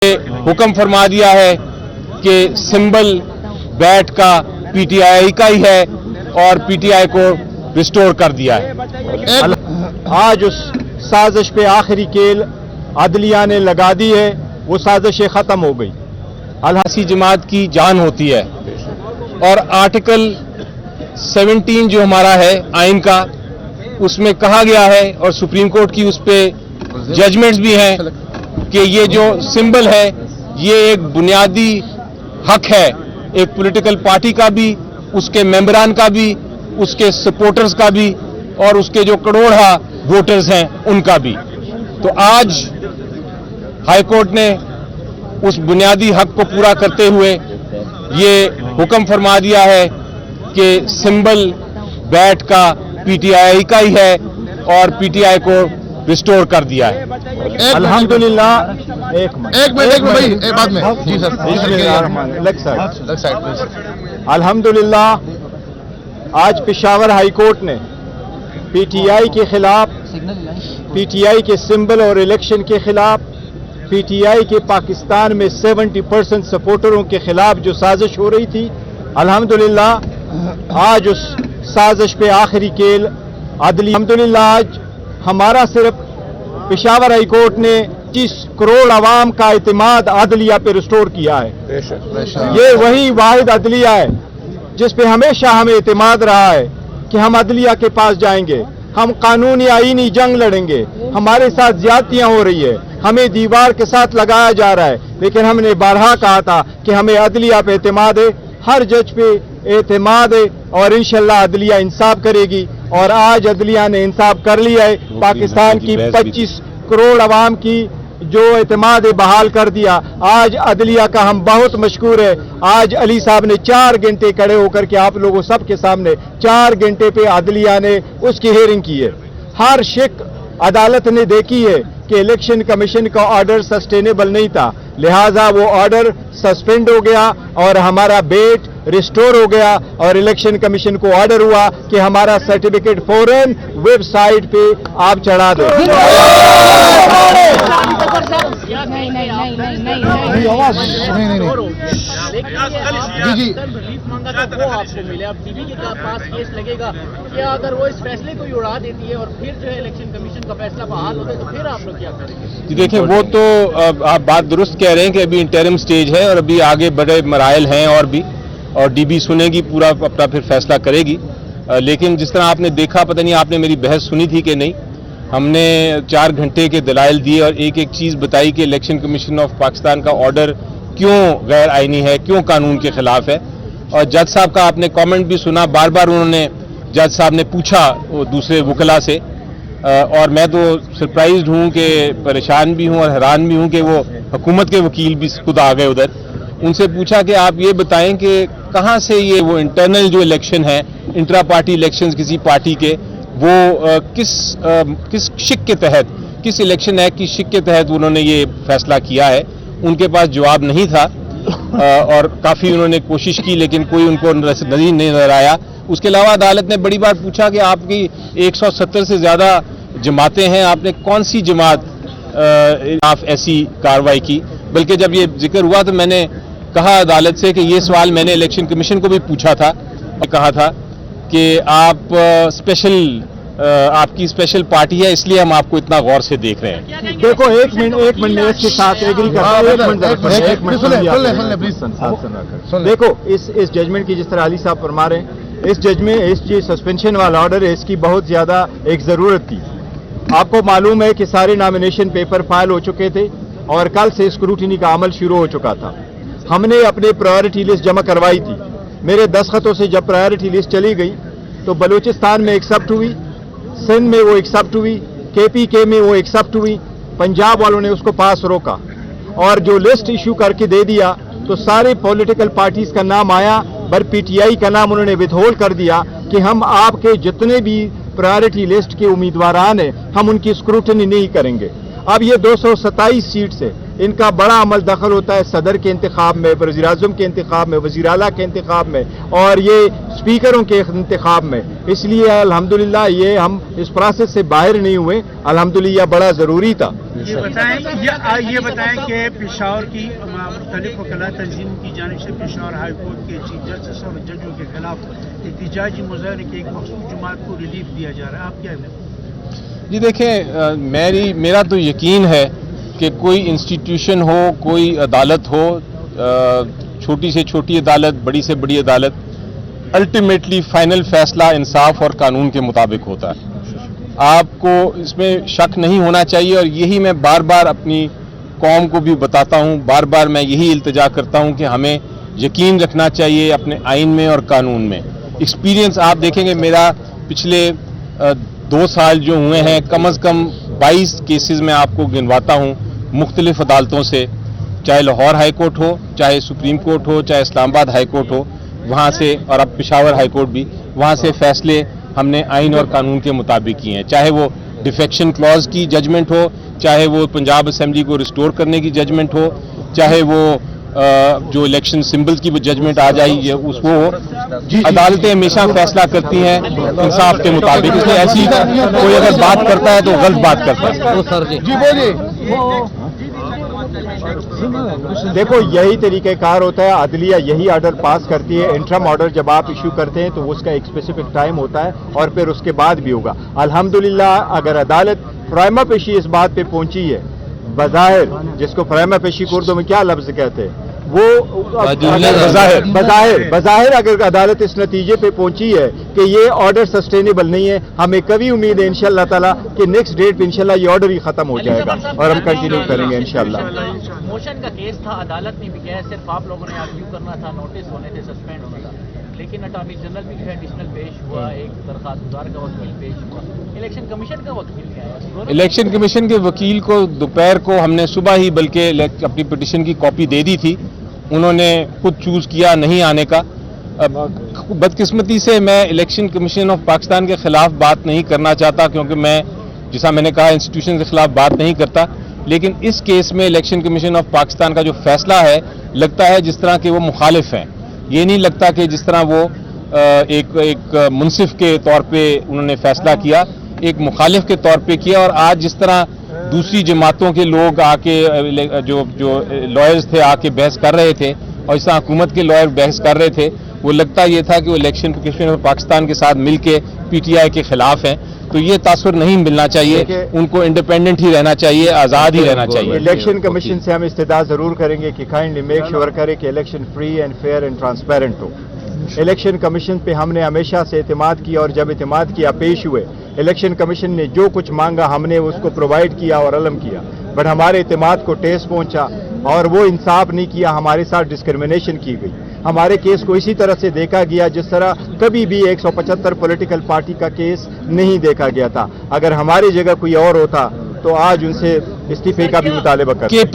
हुक्म फरमा दिया है कि सिंबल बैट का पीटीआई का ही है और पीटीआई को रिस्टोर कर दिया है। आज उस साजिश पे आखिरी केल अदलिया ने लगा दी है, वो साजिश खत्म हो गई। अलहसी जमात की जान होती है और आर्टिकल 17 जो हमारा है आइन का, उसमें कहा गया है और सुप्रीम कोर्ट की उस पर जजमेंट्स भी हैं कि ये जो सिंबल है ये एक बुनियादी हक है, एक पॉलिटिकल पार्टी का भी, उसके मेंबरान का भी, उसके सपोर्टर्स का भी और उसके जो करोड़ा वोटर्स हैं उनका भी। तो आज हाई कोर्ट ने उस बुनियादी हक को पूरा करते हुए ये हुक्म फरमा दिया है कि सिंबल बैट का पीटीआई का ही है और पीटीआई को रिस्टोर कर दिया है। अल्हम्दुलिल्लाह। एक मिनट भाई, एक बाद में जी सर, अल्हम्दुलिल्लाह आज पेशावर हाई कोर्ट ने पीटीआई के खिलाफ, पीटीआई के सिंबल और इलेक्शन के खिलाफ, पीटीआई के पाकिस्तान में 70% सपोर्टरों के खिलाफ जो साजिश हो रही थी, अल्हम्दुलिल्लाह आज उस साजिश पे आखिरी केल अल्हम्दुलिल्लाह आज हमारा सिर्फ पेशावर हाई कोर्ट ने 25 करोड़ आवाम का इत्मीनान अदलिया पे रिस्टोर किया है। ये वही वाहिद अदलिया है जिस पे हमेशा हमें इत्मीनान रहा है कि हम अदलिया के पास जाएंगे, हम कानूनी आईनी जंग लड़ेंगे, हमारे साथ ज्यादतियां हो रही है, हमें दीवार के साथ लगाया जा रहा है, लेकिन हमने बारहा कहा था कि हमें अदलिया पे एतमाद है, हर जज पे एतमाद है और इंशाल्लाह अदलिया इंसाफ करेगी। और आज अदलिया ने इंसाफ कर लिया है, पाकिस्तान की 25 करोड़ आवाम की जो एतमाद बहाल कर दिया। आज अदलिया का हम बहुत मशकूर है। आज अली साहब ने 4 घंटे खड़े होकर के आप लोगों सबके सामने 4 घंटे पे अदलिया ने उसकी हेयरिंग की है। हर शिक अदालत ने देखी है कि इलेक्शन कमीशन का ऑर्डर सस्टेनेबल नहीं था, लिहाजा वो ऑर्डर सस्पेंड हो गया और हमारा बेट रिस्टोर हो गया और इलेक्शन कमीशन को ऑर्डर हुआ कि हमारा सर्टिफिकेट फौरन वेबसाइट पे आप चढ़ा दो। जी जी रिलीफ मांगा था वो आपको मिले, अब सीबी के पास केस लगेगा क्या? अगर वो इस फैसले को ही उड़ा देती है और फिर जो है इलेक्शन कमीशन का फैसला बहाल होता है तो फिर आप लोग क्या करेंगे? देखिए वो तो आप बात दुरुस्त कह रहे हैं कि अभी इंटरिम स्टेज है और अभी आगे बड़े मराइल हैं और डीबी सुनेगी, पूरा अपना फिर फैसला करेगी। लेकिन जिस तरह आपने देखा, पता नहीं आपने मेरी बहस सुनी थी कि नहीं, हमने 4 घंटे के दलाइल दिए और एक एक चीज़ बताई कि इलेक्शन कमीशन ऑफ पाकिस्तान का ऑर्डर क्यों गैर आइनी है, क्यों कानून के खिलाफ है। और जज साहब का आपने कमेंट भी सुना, बार बार उन्होंने, जज साहब ने पूछा वो दूसरे वकला से, और मैं तो सरप्राइज्ड हूँ कि परेशान भी हूँ और हैरान भी हूँ कि वो हुकूमत के वकील भी खुद आ गए उधर। उनसे पूछा कि आप ये बताएं कि कहाँ से ये वो इंटरनल जो इलेक्शन है, इंट्रा पार्टी इलेक्शंस किसी पार्टी के, वो किस शिक के तहत, किस इलेक्शन एक्ट की शिक के तहत उन्होंने ये फैसला किया है। उनके पास जवाब नहीं था और काफ़ी उन्होंने कोशिश की लेकिन कोई उनको नहीं नजर आया। उसके अलावा अदालत ने बड़ी बार पूछा कि आपकी 170 से ज़्यादा जमातें हैं, आपने कौन सी जमात आप ऐसी कार्रवाई की। बल्कि जब ये जिक्र हुआ तो मैंने कहा अदालत से कि ये सवाल मैंने इलेक्शन कमीशन को भी पूछा था, कहा था कि आप आपकी स्पेशल पार्टी है इसलिए हम आपको इतना गौर से देख रहे हैं। देखो एक मिनट इसके साथ एग्री करता हूं। देखो इस जजमेंट की जिस तरह अली साहब फरमा रहे हैं, इस जजमेंट इस जो सस्पेंशन वाला ऑर्डर है इसकी बहुत ज्यादा एक जरूरत थी। आपको मालूम है कि सारे नॉमिनेशन पेपर फाइल हो चुके थे और कल से स्क्रूटिनी का अमल शुरू हो चुका था। हमने अपने प्रायोरिटी लिस्ट जमा करवाई थी। मेरे दस्तखतों से जब प्रायोरिटी लिस्ट चली गई तो बलूचिस्तान में एक्सेप्ट हुई, सिंध में वो एक्सेप्ट हुई, केपीके में वो एक्सेप्ट हुई, पंजाब वालों ने उसको पास रोका और जो लिस्ट इशू करके दे दिया तो सारे पॉलिटिकल पार्टीज का नाम आया, पर पीटीआई का नाम उन्होंने विथहोल्ड कर दिया कि हम आपके जितने भी प्रायोरिटी लिस्ट के उम्मीदवारान हैं हम उनकी स्क्रूटनी नहीं करेंगे। अब ये 227 सीट से इनका बड़ा अमल दखल होता है सदर के इंतखाब में, वज़ीर आज़म के इंतखाब में, वज़ीर आला के इंतखाब में और ये स्पीकरों के इंतखाब में। इसलिए अल्हम्दुलिल्लाह ये हम इस प्रोसेस से बाहर नहीं हुए, अल्हम्दुलिल्लाह बड़ा ज़रूरी था। یہ بتائیں کہ پشاور کی مختلف وکلا تنظیموں کی جانب سے پشاور ہائی کورٹ کے چیف جسٹس اور ججوں کے خلاف احتجاجی مظاہرے کے ایک مخصوص جماعت کو ریلیف دیا جا رہا ہے، آپ کیا کہتے ہیں؟ جی دیکھیں، میرا تو یقین ہے کہ کوئی انسٹیٹیوشن ہو، کوئی عدالت ہو، چھوٹی سے چھوٹی عدالت، بڑی سے بڑی عدالت، الٹیمیٹلی فائنل فیصلہ انصاف اور قانون کے مطابق ہوتا ہے۔ آپ کو اس میں شک نہیں ہونا چاہیے، اور یہی میں بار بار اپنی قوم کو بھی بتاتا ہوں، بار بار میں یہی التجا کرتا ہوں کہ ہمیں یقین رکھنا چاہیے اپنے آئین میں اور قانون میں۔ ایکسپیرینس آپ دیکھیں گے، میرا پچھلے 2 سال جو ہوئے ہیں، کم از کم 22 کیسز میں آپ کو گنواتا ہوں مختلف عدالتوں سے، چاہے لاہور ہائی کورٹ ہو، چاہے سپریم کورٹ ہو، چاہے اسلام آباد ہائی کورٹ ہو، وہاں سے، اور اب پشاور ہائی کورٹ بھی، وہاں سے فیصلے ہم نے آئین اور قانون کے مطابق کیے ہیں، چاہے وہ ڈیفیکشن کلوز کی ججمنٹ ہو، چاہے وہ پنجاب اسمبلی کو ریسٹور کرنے کی ججمنٹ ہو، چاہے وہ جو الیکشن سمبلز کی ججمنٹ آ جائے اس وہ ہو۔ عدالتیں ہمیشہ فیصلہ کرتی ہیں انصاف کے مطابق، اس لیے ایسی کوئی اگر بات کرتا ہے تو غلط بات کرتا ہے۔ جی بولیے۔ دیکھو، یہی طریقہ کار ہوتا ہے، عدلیہ یہی آرڈر پاس کرتی ہے۔ انٹرم آرڈر جب آپ ایشو کرتے ہیں تو اس کا ایک اسپیسیفک ٹائم ہوتا ہے، اور پھر اس کے بعد بھی ہوگا۔ الحمدللہ اگر عدالت پرائما پیشی اس بات پہ پہنچی ہے، بظاہر، جس کو پرائما پیشی کو اردو میں کیا لفظ کہتے ہیں، وہ بظاہر اگر عدالت اس نتیجے پہ پہنچی ہے کہ یہ آرڈر سسٹینیبل نہیں ہے، ہمیں کبھی امید ہے انشاءاللہ تعالیٰ کہ نیکسٹ ڈیٹ پہ انشاءاللہ یہ آرڈر ہی ختم ہو جائے گا، اور ہم کنٹینیو کریں گے انشاءاللہ۔ موشن کا کیس تھا، عدالت نے بھی کیا ہے، صرف آپ لوگوں نے آرگیو کرنا تھا، نوٹس ہونے تھے، سسپینڈ ہونا تھا، لیکن اٹارنی جنرل بھی جو ہے ایڈیشنل پیش ہوا، ایک درخواست گزار کا وکیل پیش ہوا، الیکشن کمیشن کا وکیل کیا ہے؟ الیکشن کمیشن کے وکیل کو دوپہر کو ہم نے صبح ہی بلکہ اپنی پٹیشن کی کاپی دے دی تھی، انہوں نے خود چوز کیا نہیں آنے کا۔ بدقسمتی سے میں الیکشن کمیشن آف پاکستان کے خلاف بات نہیں کرنا چاہتا، کیونکہ میں، جیسا میں نے کہا، انسٹیٹیوشن کے خلاف بات نہیں کرتا، لیکن اس کیس میں الیکشن کمیشن آف پاکستان کا جو فیصلہ ہے، لگتا ہے جس طرح کہ وہ مخالف ہیں، یہ نہیں لگتا کہ جس طرح وہ ایک منصف کے طور پہ انہوں نے فیصلہ کیا، ایک مخالف کے طور پہ کیا۔ اور آج جس طرح دوسری جماعتوں کے لوگ آ کے، جو لائرز تھے، آ کے بحث کر رہے تھے، اور اس طرح حکومت کے لائر بحث کر رہے تھے، وہ لگتا یہ تھا کہ وہ الیکشن کمیشن آف پاکستان کے ساتھ مل کے پی ٹی آئی کے خلاف ہیں، تو یہ تاثر نہیں ملنا چاہیے، ان کو انڈیپینڈنٹ ہی رہنا چاہیے، آزاد ہی رہنا چاہیے۔ الیکشن کمیشن سے ہم استدعا ضرور کریں گے کہ کائنڈلی میک شیور کرے کہ election free and fair and transparent ہو۔ الیکشن کمیشن پہ ہم نے ہمیشہ سے اعتماد کیا، اور جب اعتماد کیا پیش ہوئے، الیکشن کمیشن نے جو کچھ مانگا ہم نے اس کو پرووائڈ کیا اور علم کیا، بٹ ہمارے اعتماد کو ٹیس پہنچا اور وہ انصاف نہیں کیا، ہمارے ساتھ ڈسکرمنیشن کی گئی، ہمارے کیس کو اسی طرح سے دیکھا گیا جس طرح کبھی بھی 175 پولیٹیکل پارٹی کا کیس نہیں دیکھا گیا تھا۔ اگر ہماری جگہ کوئی اور ہوتا تو آج ان سے استعفے کا بھی مطالبہ کرتے۔